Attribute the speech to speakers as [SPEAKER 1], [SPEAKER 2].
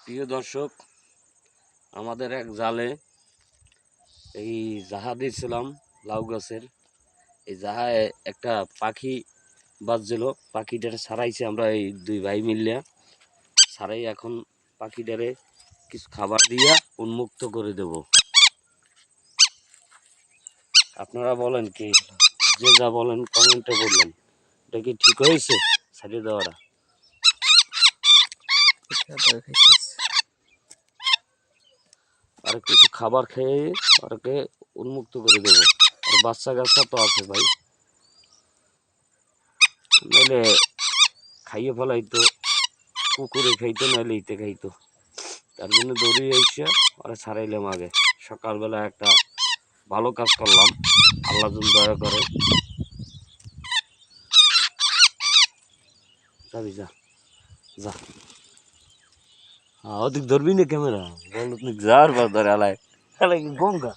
[SPEAKER 1] প্রিয় দর্শক, আমাদের এক জালে এই জাহা দিয়েছিলাম লাউ গাছের। এই জাহায় একটা পাখি বাজছিল, পাখিটারে ছাড়াইছে আমরা এই দুই ভাই মিলিয়া। ছাড়াই এখন পাখিটারে কিছু খাবার দিয়া উন্মুক্ত করে দেব। আপনারা বলেন কি, যে যা বলেন কমেন্টে বললেন, এটা কি ঠিক হয়েছে ছাড়িয়ে দেওয়াটা? আর কিছু খাবার খেয়ে ওকে উন্মুক্ত করে দেবো। আর বাচ্চা কাচ্চা তো আছে ভাই, নাহলে খাইয়ে ফেলাইতো, কুকুরে খাইতো, নাহলে ইতে খাইতো। তার জন্য দৌড়িয়ে এসে ওরা ছাড়াইলাম আগে। সকালবেলা একটা ভালো কাজ করলাম, আল্লাহ যদি দয়া করে। যাবি যা যা, ওদিক ধরবি না ক্যামেরা, বল যার বার ধরে আলায় গঙ্গা।